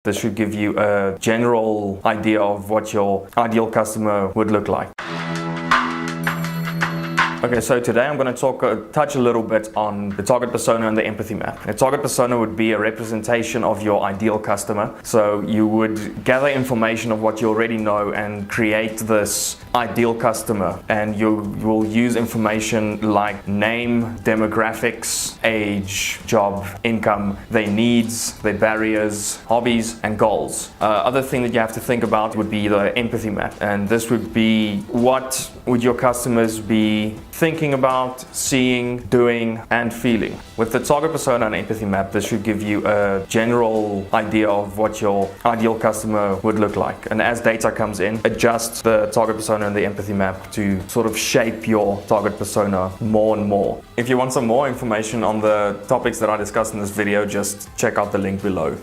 This should give you a general idea of what your ideal customer would look like. Okay, so today I'm going to touch a little bit on the target persona and the empathy map. A target persona would be a representation of your ideal customer. So you would gather information of what you already know and create this ideal customer. And you will use information like name, demographics, age, job, income, their needs, their barriers, hobbies, and goals. Other thing that you have to think about would be the empathy map. And this would be, what would your customers be thinking about, seeing, doing, and feeling. With the target persona and empathy map, this should give you a general idea of what your ideal customer would look like. And as data comes in, adjust the target persona and the empathy map to sort of shape your target persona more and more. If you want some more information on the topics that I discussed in this video, just check out the link below.